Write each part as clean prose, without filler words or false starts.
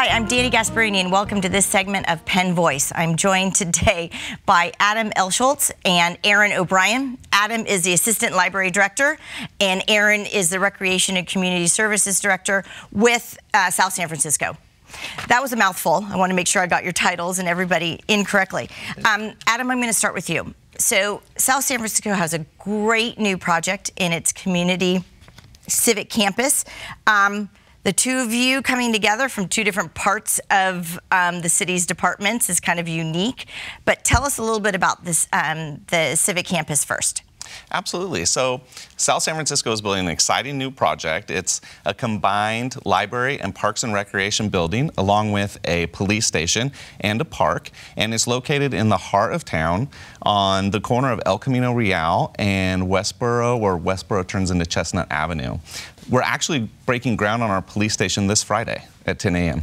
Hi, I'm Danny Gasparini, and welcome to this segment of Penn Voice. I'm joined today by Adam Elsholz and Erin O'Brien. Adam is the Assistant Library Director, and Erin is the Recreation and Community Services Director with South San Francisco. That was a mouthful. I want to make sure I got your titles and everybody in correctly. Adam, I'm going to start with you. So South San Francisco has a great new project in its community Civic campus. The two of you coming together from two different parts of the city's departments is kind of unique. But tell us a little bit about this, the Civic campus first. Absolutely. So South San Francisco is building an exciting new project. It's a combined library and parks and recreation building along with a police station and a park. And it's located in the heart of town on the corner of El Camino Real and Westboro, where Westboro turns into Chestnut Avenue. We're actually breaking ground on our police station this Friday at 10 a.m.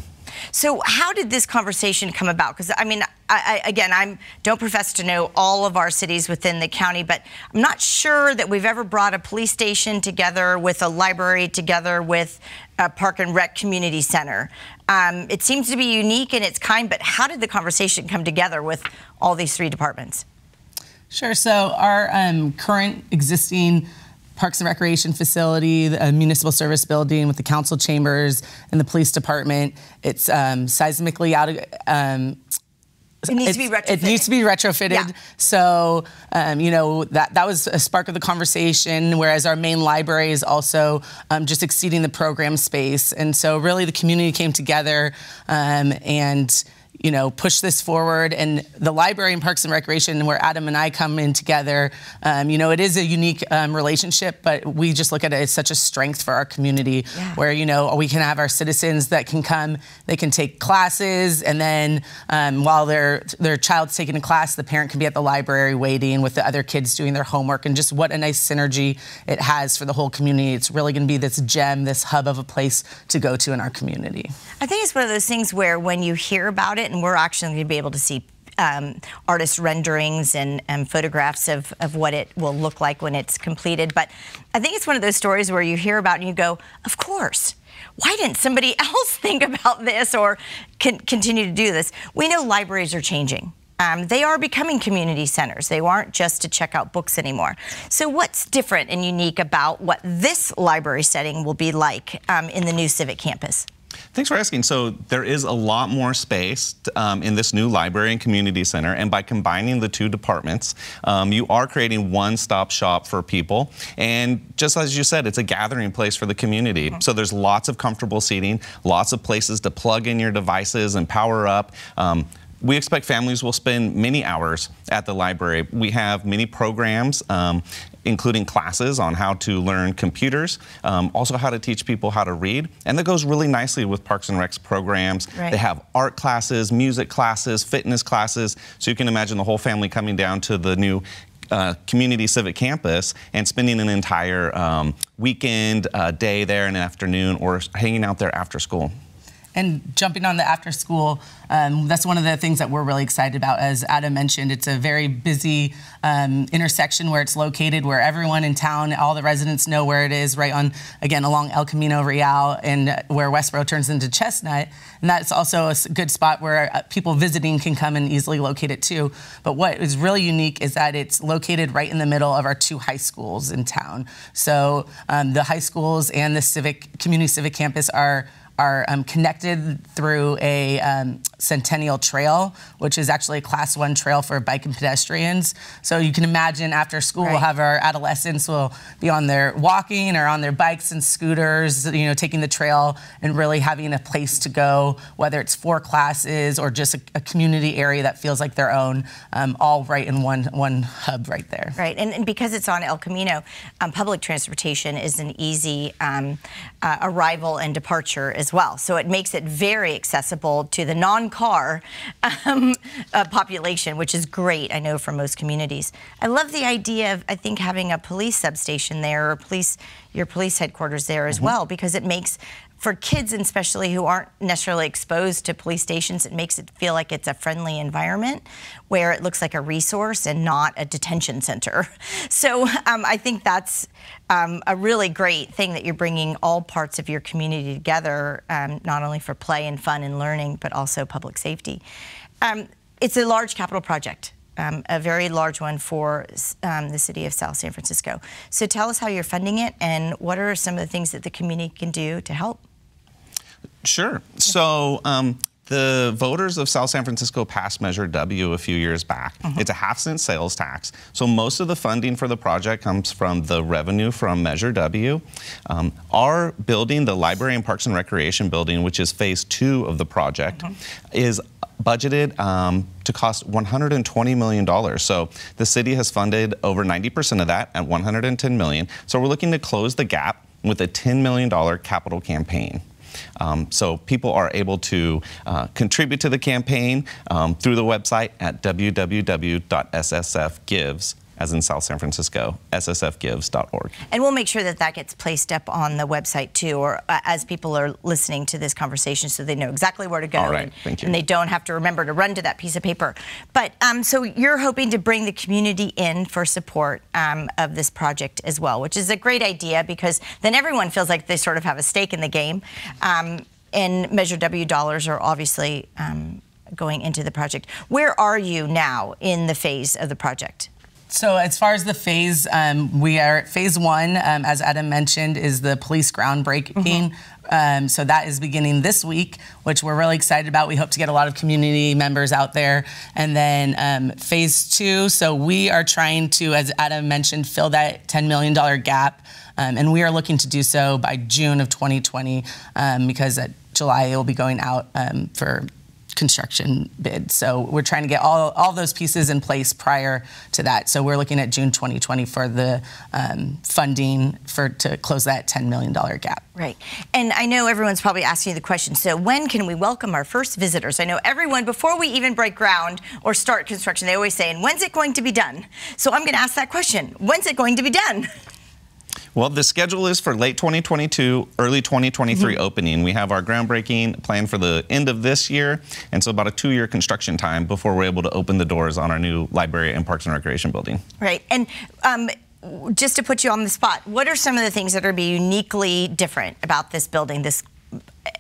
So how did this conversation come about? Because, I mean, I don't profess to know all of our cities within the county, but I'm not sure that we've ever brought a police station together with a library, together with a park and rec community center. It seems to be unique in its kind, but how did the conversation come together with all these three departments? Sure. So our current existing Parks and Recreation facility, the municipal service building with the council chambers and the police department. It's seismically out of. It needs to be retrofitted. It needs to be retrofitted. Yeah. So, you know, that was a spark of the conversation, whereas our main library is also just exceeding the program space. And so really the community came together and you know, push this forward. And the library and Parks and Recreation, where Adam and I come in together, you know, it is a unique relationship, but we just look at it as such a strength for our community, where, you know, we can have our citizens that can come, they can take classes, and then while their child's taking a class, the parent can be at the library waiting with the other kids doing their homework, and just what a nice synergy it has for the whole community. It's really going to be this gem, this hub of a place to go to in our community. I think it's one of those things where when you hear about it, and we're actually going to be able to see artist renderings and photographs of what it will look like when it's completed. But I think it's one of those stories where you hear about it and you go, of course. Why didn't somebody else think about this or continue to do this? We know libraries are changing. They are becoming community centers. They aren't just to check out books anymore. So what's different and unique about what this library setting will be like in the new Civic campus? Thanks for asking. So there is a lot more space in this new library and community center, and by combining the two departments, you are creating one-stop shop for people. And just as you said, it's a gathering place for the community. So there's lots of comfortable seating, lots of places to plug in your devices and power up. We expect families will spend many hours at the library. We have many programs, including classes on how to learn computers, also how to teach people how to read. And that goes really nicely with Parks and Rec's programs. Right. They have art classes, music classes, fitness classes. So you can imagine the whole family coming down to the new community civic campus and spending an entire weekend, day there in the afternoon, or hanging out there after school. And jumping on the after school, that's one of the things that we're really excited about. As Adam mentioned, it's a very busy intersection where it's located, where everyone in town, all the residents know where it is, right on, again, along El Camino Real, and where Westboro turns into Chestnut. And that's also a good spot where people visiting can come and easily locate it too. But what is really unique is that it's located right in the middle of our two high schools in town. So the high schools and the community civic campus are connected through a Centennial Trail, which is actually a Class 1 trail for bike and pedestrians. So you can imagine after school, we'll have our adolescents will be on their walking or on their bikes and scooters, you know, taking the trail and really having a place to go, whether it's for classes or just a community area that feels like their own, all right in one hub right there. Right, and because it's on El Camino, public transportation is an easy arrival and departure as well. So it makes it very accessible to the non-car population, which is great, I know, for most communities. I love the idea of, I think, having a police substation there, or your police headquarters there as well, because it makes for kids especially who aren't necessarily exposed to police stations, it makes it feel like it's a friendly environment where it looks like a resource and not a detention center. So I think that's a really great thing that you're bringing all parts of your community together, not only for play and fun and learning, but also public safety. It's a large capital project. A very large one for the city of South San Francisco. So tell us how you're funding it and what are some of the things that the community can do to help? Sure. So the voters of South San Francisco passed Measure W a few years back. It's a half-cent sales tax. So most of the funding for the project comes from the revenue from Measure W. Our building, the Library and Parks and Recreation building, which is phase 2 of the project, is budgeted to cost $120 million. So the city has funded over 90% of that at $110 million. So we're looking to close the gap with a $10 million capital campaign. So people are able to contribute to the campaign through the website at www.ssfgives, as in South San Francisco, ssfgives.org. And we'll make sure that that gets placed up on the website too, or as people are listening to this conversation, so they know exactly where to go. All right, thank you. And they don't have to remember to run to that piece of paper. But so you're hoping to bring the community in for support of this project as well, which is a great idea because then everyone feels like they sort of have a stake in the game. And Measure W dollars are obviously going into the project. Where are you now in the phase of the project? So as far as the phase, we are at phase 1, as Adam mentioned, is the police groundbreaking. So that is beginning this week, which we're really excited about. We hope to get a lot of community members out there. And then phase 2, so we are trying to, as Adam mentioned, fill that $10 million gap. And we are looking to do so by June of 2020 because at July it will be going out for construction bid. So we're trying to get all those pieces in place prior to that. So we're looking at June 2020 for the funding to close that $10 million gap. Right. And I know everyone's probably asking you the question, so when can we welcome our first visitors? I know everyone, before we even break ground or start construction, they always say, and when's it going to be done? So I'm going to ask that question. When's it going to be done? Well, the schedule is for late 2022, early 2023 opening. We have our groundbreaking planned for the end of this year, and so about a 2-year construction time before we're able to open the doors on our new Library and Parks and Recreation building. Right. And just to put you on the spot, what are some of the things that are be uniquely different about this building,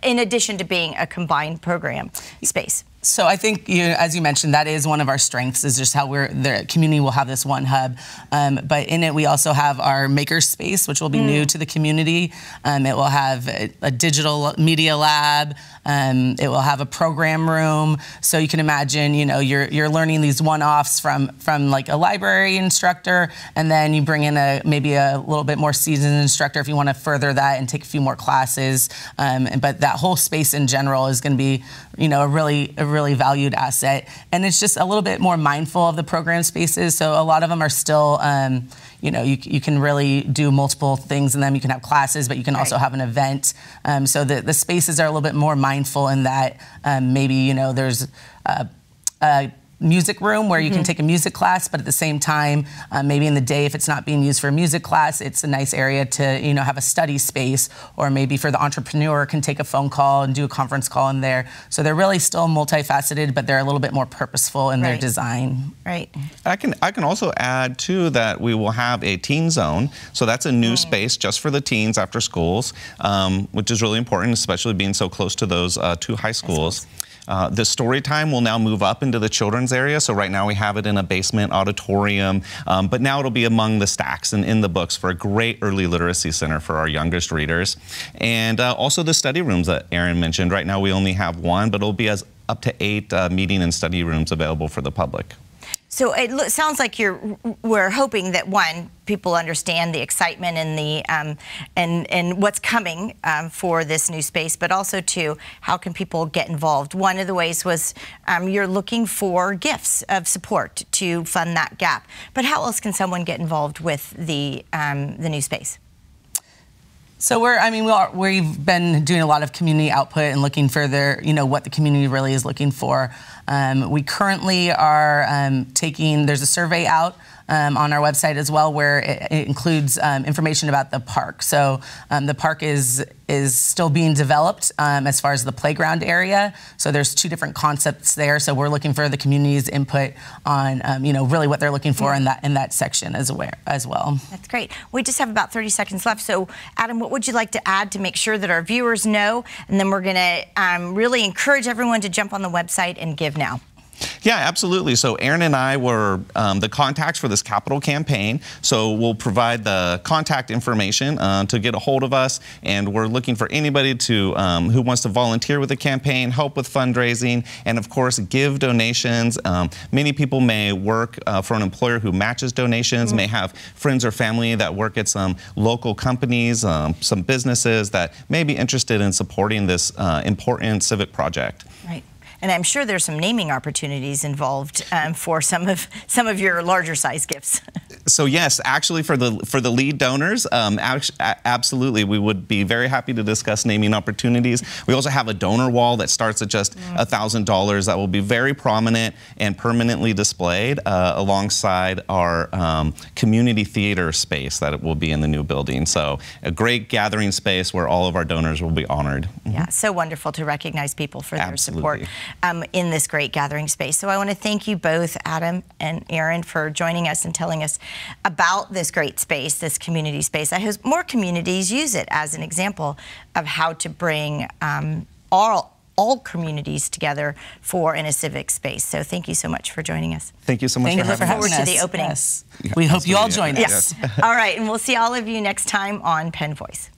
in addition to being a combined program space? So I think, as you mentioned, that is one of our strengths, is just how the community will have this one hub. But in it, we also have our maker space, which will be new to the community. It will have a digital media lab. It will have a program room. So you can imagine, you're learning these one-offs from like a library instructor, and then you bring in maybe a little bit more seasoned instructor if you want to further that and take a few more classes. But that whole space in general is going to be, a really valued asset, and it's just a little bit more mindful of the program spaces. So a lot of them are still, you can really do multiple things in them. You can have classes, but you can also have an event. So the spaces are a little bit more mindful in that maybe there's a music room where you can take a music class, but at the same time, maybe in the day, if it's not being used for a music class, it's a nice area to have a study space, or maybe for the entrepreneur can take a phone call and do a conference call in there. So they're really still multifaceted, but they're a little bit more purposeful in their design. Right. I can also add too that we will have a teen zone. So that's a new space just for the teens after schools, which is really important, especially being so close to those 2 high schools. The story time will now move up into the children's area. So right now we have it in a basement auditorium, but now it'll be among the stacks and in the books for a great early literacy center for our youngest readers. And also the study rooms that Erin mentioned. Right now we only have 1, but it'll be up to 8 meeting and study rooms available for the public. So it sounds like we're hoping that, one, people understand the excitement and the and what's coming for this new space, but also, 2, how can people get involved? One of the ways was you're looking for gifts of support to fund that gap. But how else can someone get involved with the new space? So we've been doing a lot of community output and looking for what the community really is looking for. We currently are there's a survey out on our website as well, where it includes information about the park. So the park is still being developed as far as the playground area. So there's 2 different concepts there. So we're looking for the community's input on, really what they're looking for in that section as well. That's great. We just have about 30 seconds left. So Adam, what would you like to add to make sure that our viewers know? And then we're going to really encourage everyone to jump on the website and give now. Yeah, absolutely. So Erin and I were the contacts for this capital campaign. So we'll provide the contact information to get a hold of us. And we're looking for anybody to who wants to volunteer with the campaign, help with fundraising, and of course, give donations. Many people may work for an employer who matches donations, may have friends or family that work at some local companies, some businesses that may be interested in supporting this important civic project. Right. And I'm sure there's some naming opportunities involved for some of your larger size gifts. So yes, actually for the lead donors, absolutely, we would be very happy to discuss naming opportunities. We also have a donor wall that starts at just $1,000 that will be very prominent and permanently displayed alongside our community theater space that it will be in the new building. So a great gathering space where all of our donors will be honored. Yeah, so wonderful to recognize people for their support in this great gathering space. So I want to thank you both, Adam and Erin, for joining us and telling us about this great space, this community space. I hope more communities use it as an example of how to bring all communities together in a civic space. So thank you so much for joining us. Thank you so much for having us. Look forward to the opening. Yes. We hope you all join us. All right, and we'll see all of you next time on Penn Voice.